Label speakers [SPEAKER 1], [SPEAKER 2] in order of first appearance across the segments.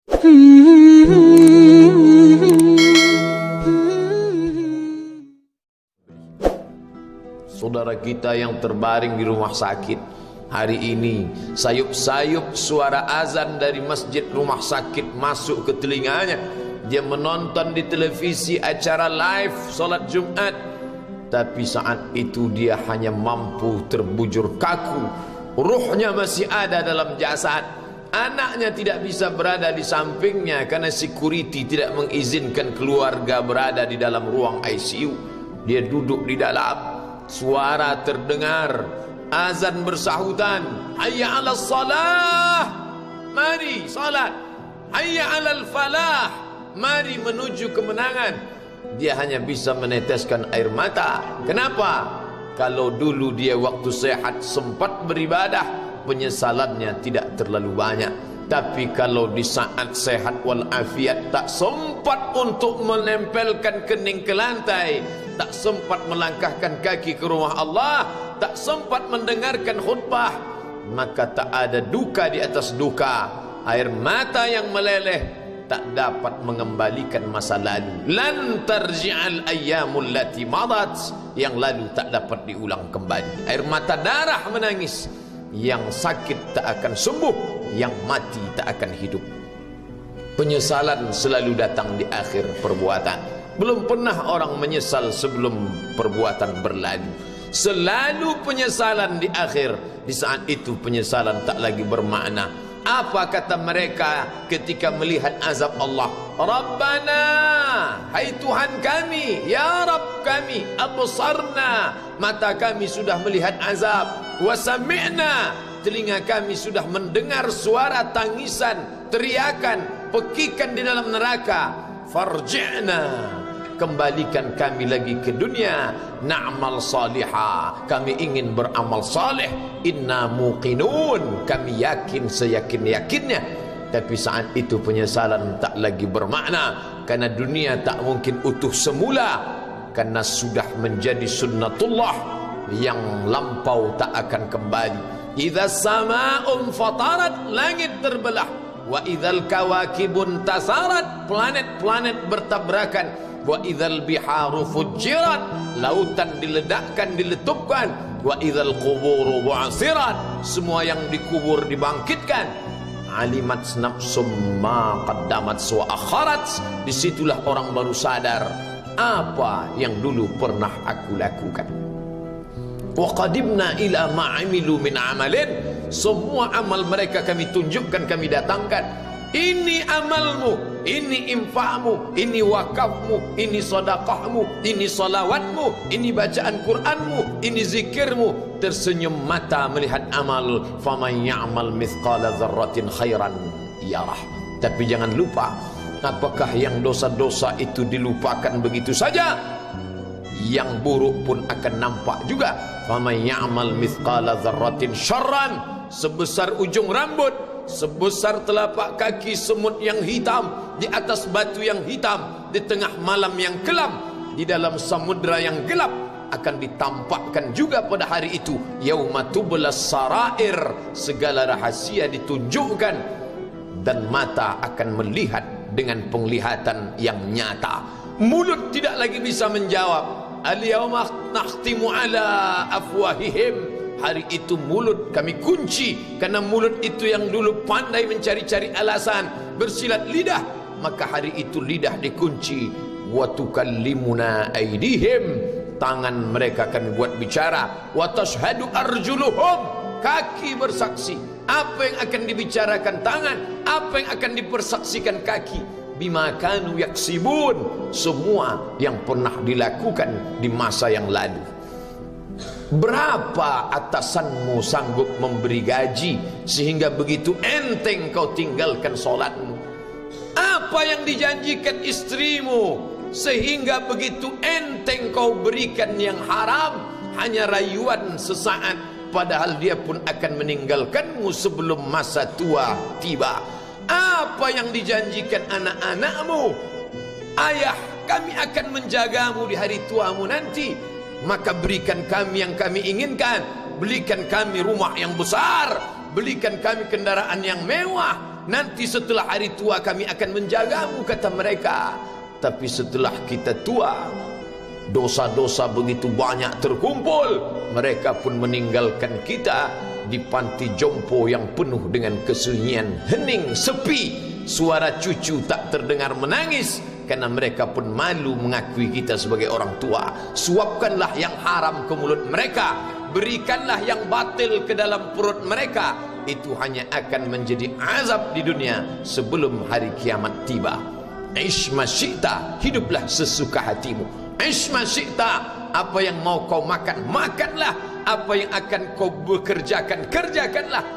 [SPEAKER 1] Saudara kita yang terbaring di rumah sakit hari ini, sayup-sayup suara azan dari masjid rumah sakit masuk ke telinganya. Dia menonton di televisi acara live solat Jumat, tapi saat itu dia hanya mampu terbujur kaku. Ruhnya masih ada dalam jasad. Anaknya tidak bisa berada di sampingnya karena security tidak mengizinkan keluarga berada di dalam ruang ICU. Dia duduk di dalam. Suara terdengar, azan bersahutan, hayya 'alas salah, mari salat, hayya 'alal falah, mari menuju kemenangan. Dia hanya bisa meneteskan air mata. Kenapa? Kalau dulu dia waktu sehat sempat beribadah, penyesalannya tidak terlalu banyak. Tapi kalau di saat sehat walafiat tak sempat untuk menempelkan kening ke lantai, tak sempat melangkahkan kaki ke rumah Allah, tak sempat mendengarkan khutbah, maka tak ada duka di atas duka. Air mata yang meleleh tak dapat mengembalikan masa lalu. Lan tarji'al ayyamul lati madat, yang lalu tak dapat diulang kembali. Air mata darah menangis. Yang sakit tak akan sembuh, yang mati tak akan hidup. Penyesalan selalu datang di akhir perbuatan. Belum pernah orang menyesal sebelum perbuatan berlalu. Selalu penyesalan di akhir. Di saat itu penyesalan tak lagi bermakna. Apa kata mereka ketika melihat azab Allah? Rabbana, hai Tuhan kami, ya Rabb kami, absarna, mata kami sudah melihat azab, wa sami'na, telinga kami sudah mendengar suara tangisan, teriakan, pekikan di dalam neraka. Farji'na, kembalikan kami lagi ke dunia, na'mal salihah, kami ingin beramal saleh, inna muqinun, kami yakin seyakin-yakinnya. Tapi saat itu penyesalan tak lagi bermakna, karena dunia tak mungkin utuh semula, karena sudah menjadi sunnatullah yang lampau tak akan kembali. Idza sama'un fatarat, langit terbelah, wa idzal kawakibun tasarat, planet-planet bertabrakan, wa idzal biharu fujirat, lautan diledakkan, diletupkan, wa idzal quburu bu'asirat, semua yang dikubur dibangkitkan. Alimat nafsum ma qaddamat wa akharat, disitulah orang baru sadar apa yang dulu pernah aku lakukan. Wa qadimna ila ma amilu min amalin, semua amal mereka kami tunjukkan, kami datangkan. Ini amalmu, ini infakmu, ini wakafmu, ini sedekahmu, ini salawatmu, ini bacaan Qur'anmu, ini zikirmu. Tersenyum mata melihat amal. Faman ya'mal mithqala dzarratin khairan yarah. Tapi jangan lupa, apakah yang dosa-dosa itu dilupakan begitu saja? Yang buruk pun akan nampak juga. Faman ya'mal mithqala dzarratin syarran, sebesar ujung rambut, sebesar telapak kaki semut yang hitam, di atas batu yang hitam, di tengah malam yang kelam, di dalam samudra yang gelap, akan ditampakkan juga pada hari itu. Yauma tublas sarair, segala rahasia ditunjukkan, dan mata akan melihat dengan penglihatan yang nyata. Mulut tidak lagi bisa menjawab. Al-yauma nakhtimu ala afwahihim, hari itu mulut kami kunci, karena mulut itu yang dulu pandai mencari-cari alasan, bersilat lidah, maka hari itu lidah dikunci. Wa tukallimuna aydihim, tangan mereka akan buat bicara. Wa tashhadu arjuluhum, kaki bersaksi. Apa yang akan dibicarakan tangan, apa yang akan dipersaksikan kaki. Bima kanu yaksibun, semua yang pernah dilakukan di masa yang lalu. Berapa atasanmu sanggup memberi gaji sehingga begitu enteng kau tinggalkan solatmu? Apa yang dijanjikan istrimu sehingga begitu enteng kau berikan yang haram? Hanya rayuan sesaat, padahal dia pun akan meninggalkanmu sebelum masa tua tiba. Apa yang dijanjikan anak-anakmu? Ayah, kami akan menjagamu di hari tuamu nanti, maka berikan kami yang kami inginkan. Belikan kami rumah yang besar, belikan kami kendaraan yang mewah. nanti setelah hari tua kami akan menjagamu, kata mereka. Tapi setelah kita tua, dosa-dosa begitu banyak terkumpul, mereka pun meninggalkan kita di panti jompo yang penuh dengan kesunyian, hening, sepi. Suara cucu tak terdengar menangis, karena mereka pun malu mengakui kita sebagai orang tua. Suapkanlah yang haram ke mulut mereka, berikanlah yang batil ke dalam perut mereka. Itu hanya akan menjadi azab di dunia sebelum hari kiamat tiba. Ish ma syi'ta, hiduplah sesuka hatimu. Ish ma syi'ta, apa yang mau kau makan, makanlah. Apa yang akan kau bekerjakan, kerjakanlah.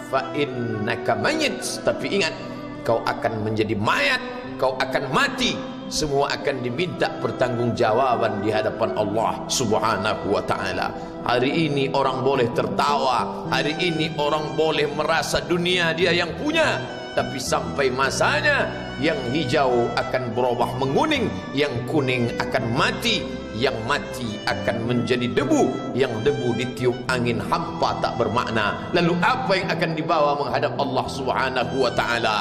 [SPEAKER 1] Fa innaka mayyit, tapi ingat, kau akan menjadi mayat, kau akan mati. Semua akan diminta pertanggungjawaban di hadapan Allah Subhanahu wa ta'ala. Hari ini orang boleh tertawa, hari ini orang boleh merasa dunia dia yang punya, tapi sampai masanya yang hijau akan berubah menguning, yang kuning akan mati, yang mati akan menjadi debu, yang debu ditiup angin hampa tak bermakna. Lalu apa yang akan dibawa menghadap Allah Subhanahu wa ta'ala?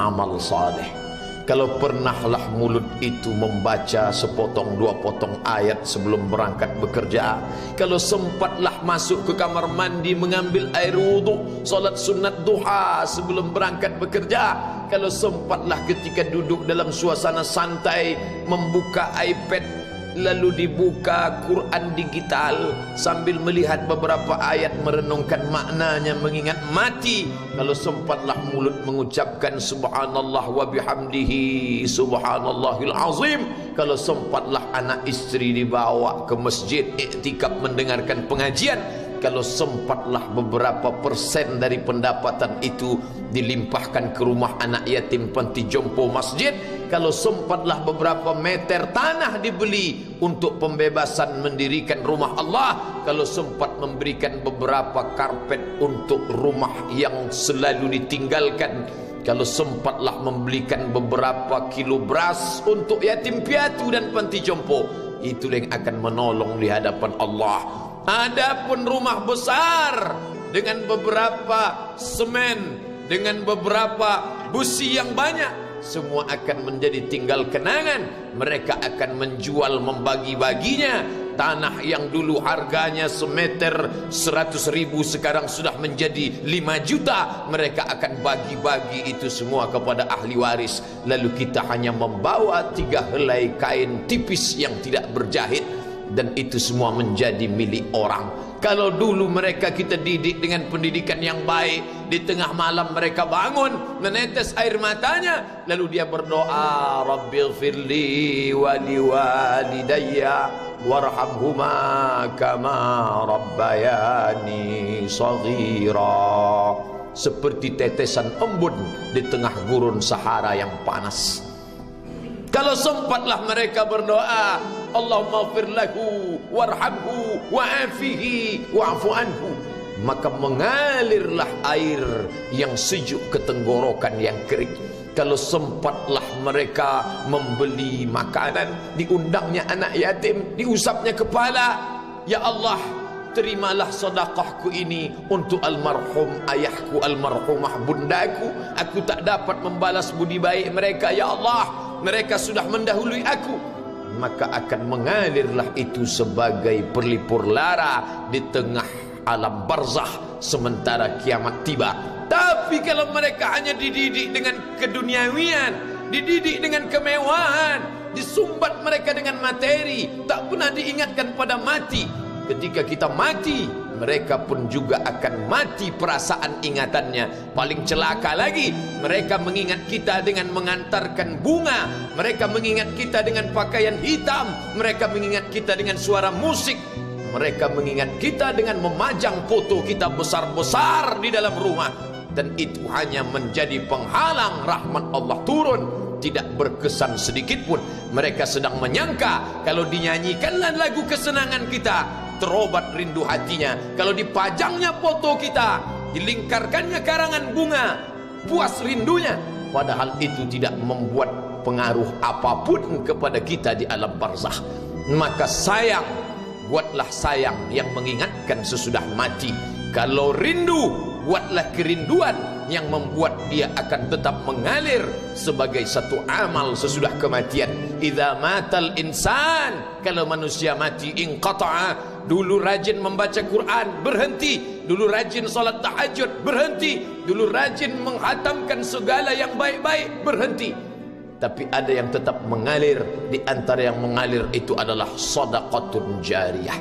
[SPEAKER 1] Amal saleh. Kalau pernahlah mulut itu membaca sepotong dua potong ayat sebelum berangkat bekerja, kalau sempatlah masuk ke kamar mandi mengambil air wudhu, solat sunat duha sebelum berangkat bekerja, kalau sempatlah ketika duduk dalam suasana santai membuka iPad, lalu dibuka Quran digital sambil melihat beberapa ayat, merenungkan maknanya, mengingat mati, kalau sempatlah mulut mengucapkan subhanallah wa bihamdihi subhanallahil azim, kalau sempatlah anak istri dibawa ke masjid iktikaf mendengarkan pengajian, kalau sempatlah beberapa persen dari pendapatan itu dilimpahkan ke rumah anak yatim panti jompo masjid, kalau sempatlah beberapa meter tanah dibeli untuk pembebasan mendirikan rumah Allah, kalau sempat memberikan beberapa karpet untuk rumah yang selalu ditinggalkan, kalau sempatlah membelikan beberapa kilo beras untuk yatim piatu dan panti jompo, itulah yang akan menolong di hadapan Allah. Adapun rumah besar dengan beberapa semen, dengan beberapa busi yang banyak, semua akan menjadi tinggal kenangan. Mereka akan menjual, membagi-baginya. Tanah yang dulu harganya semeter 100.000 sekarang sudah menjadi 5 juta. Mereka akan bagi-bagi itu semua kepada ahli waris. Lalu kita hanya membawa 3 helai kain tipis yang tidak berjahit, dan itu semua menjadi milik orang. Kalau dulu mereka kita didik dengan pendidikan yang baik, di tengah malam mereka bangun menetes air matanya, lalu dia berdoa, Rabbighfirli wa liwalidayya warhamhuma kama rabbayani shaghira, seperti tetesan embun di tengah gurun Sahara yang panas. Kalau sempatlah mereka berdoa, Allahumma ighfir lahu warhamhu wa'afihi wa'fu anhu, maka mengalirlah air yang sejuk ke tenggorokan yang kering. Kalau sempatlah mereka membeli makanan, diundangnya anak yatim, diusapnya kepala, ya Allah, terimalah sedekahku ini untuk almarhum ayahku, almarhumah bundaku. Aku tak dapat membalas budi baik mereka, ya Allah, mereka sudah mendahului aku. Maka akan mengalirlah itu sebagai perlipur lara di tengah alam barzah sementara kiamat tiba. Tapi kalau mereka hanya dididik dengan keduniawian, dididik dengan kemewahan, disumbat mereka dengan materi, tak pernah diingatkan pada mati. Ketika kita mati, mereka pun juga akan mati perasaan ingatannya. Paling celaka lagi, mereka mengingat kita dengan mengantarkan bunga, mereka mengingat kita dengan pakaian hitam, mereka mengingat kita dengan suara musik, mereka mengingat kita dengan memajang foto kita besar-besar di dalam rumah. Dan itu hanya menjadi penghalang rahmat Allah turun, tidak berkesan sedikit pun. Mereka sedang menyangka kalau dinyanyikanlah lagu kesenangan kita, terobat rindu hatinya. Kalau dipajangnya foto kita, dilingkarkannya karangan bunga, puas rindunya. Padahal itu tidak membuat pengaruh apapun kepada kita di alam barzakh. Maka sayang, buatlah sayang yang mengingatkan sesudah mati. Kalau rindu, buatlah kerinduan yang membuat dia akan tetap mengalir sebagai satu amal sesudah kematian. Idza matal insan, kalau manusia mati, inqata'a. Dulu rajin membaca Quran, berhenti. Dulu rajin salat tahajud, berhenti. Dulu rajin menghatamkan segala yang baik-baik, berhenti. Tapi ada yang tetap mengalir. Di antara yang mengalir itu adalah sedekatun jariyah.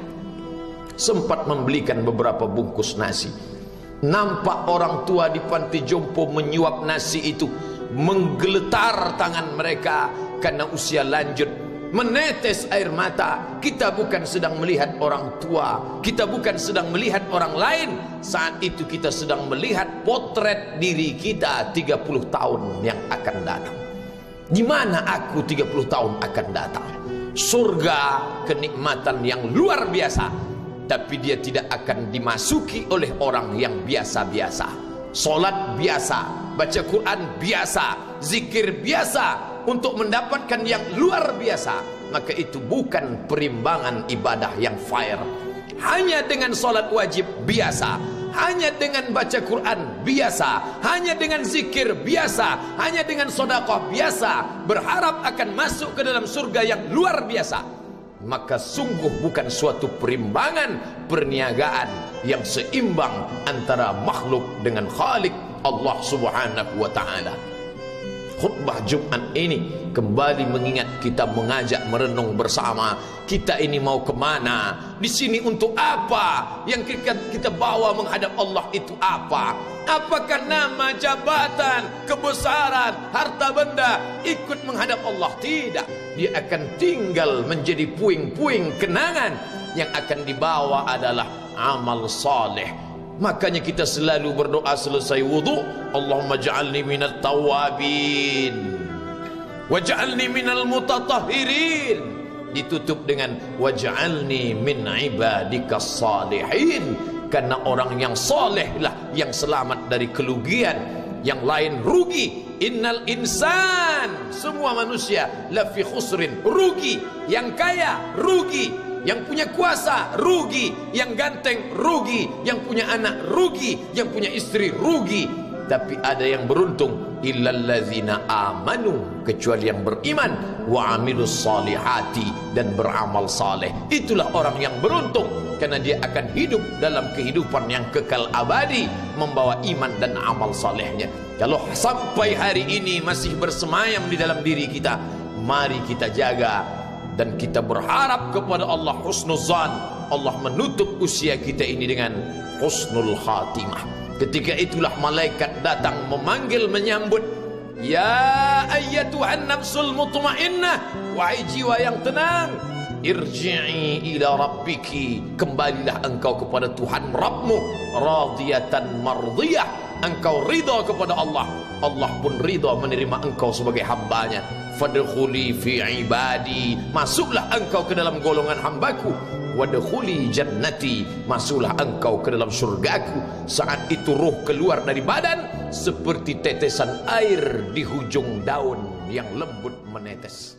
[SPEAKER 1] Sempat membelikan beberapa bungkus nasi. Nampak orang tua di panti jompo menyuap nasi itu, menggeletar tangan mereka karena usia lanjut, menetes air mata. Kita bukan sedang melihat orang tua, kita bukan sedang melihat orang lain. Saat itu kita sedang melihat potret diri kita 30 tahun yang akan datang. Di mana aku 30 tahun akan datang? Surga, kenikmatan yang luar biasa, tapi dia tidak akan dimasuki oleh orang yang biasa-biasa. Solat biasa, baca Quran biasa, zikir biasa, untuk mendapatkan yang luar biasa, maka itu bukan perimbangan ibadah yang fair. Hanya dengan solat wajib biasa, hanya dengan baca Quran biasa, hanya dengan zikir biasa, hanya dengan sedekah biasa, berharap akan masuk ke dalam surga yang luar biasa, maka sungguh bukan suatu perimbangan perniagaan yang seimbang antara makhluk dengan Khalik Allah Subhanahu wa taala. Khutbah Jumat ini kembali mengingat kita, mengajak merenung bersama. Kita ini mau kemana? Di sini untuk apa? Yang kita bawa menghadap Allah itu apa? Apakah nama, jabatan, kebesaran, harta benda ikut menghadap Allah? Tidak. Dia akan tinggal menjadi puing-puing kenangan. Yang akan dibawa adalah amal saleh. Makanya kita selalu berdoa selesai wudu, Allahumma ja'alni minat tawabin waj'alni minal mutatahhirin. Ditutup dengan waj'alni min ibadikas salihin. Karena orang yang soleh lah yang selamat dari kerugian, yang lain rugi. Innal insan, semua manusia lafi khusrin, rugi. Yang kaya rugi, yang punya kuasa rugi, yang ganteng rugi, yang punya anak rugi, yang punya istri rugi. Tapi ada yang beruntung, illallazina amanu, kecuali yang beriman, wa amilus salihati, dan beramal saleh. Itulah orang yang beruntung, karena dia akan hidup dalam kehidupan yang kekal abadi, membawa iman dan amal salehnya. Kalau sampai hari ini masih bersemayam di dalam diri kita, mari kita jaga. Dan kita berharap kepada Allah husnuzan, Allah menutup usia kita ini dengan husnul khatimah. Ketika itulah malaikat datang memanggil, menyambut, ya ayyatuhan nafsul mutmainnah, wahai jiwa yang tenang, irji'i ila rabbiki, kembalilah engkau kepada Tuhan Rabbmu, radiyatan mardiyah, engkau ridha kepada Allah, Allah pun ridha menerima engkau sebagai hambanya. Fadkhuli fi ibadi, masuklah engkau ke dalam golongan hambaku. Wadkhuli jannati, masuklah engkau ke dalam surgaku. Saat itu ruh keluar dari badan seperti tetesan air di hujung daun yang lembut menetes.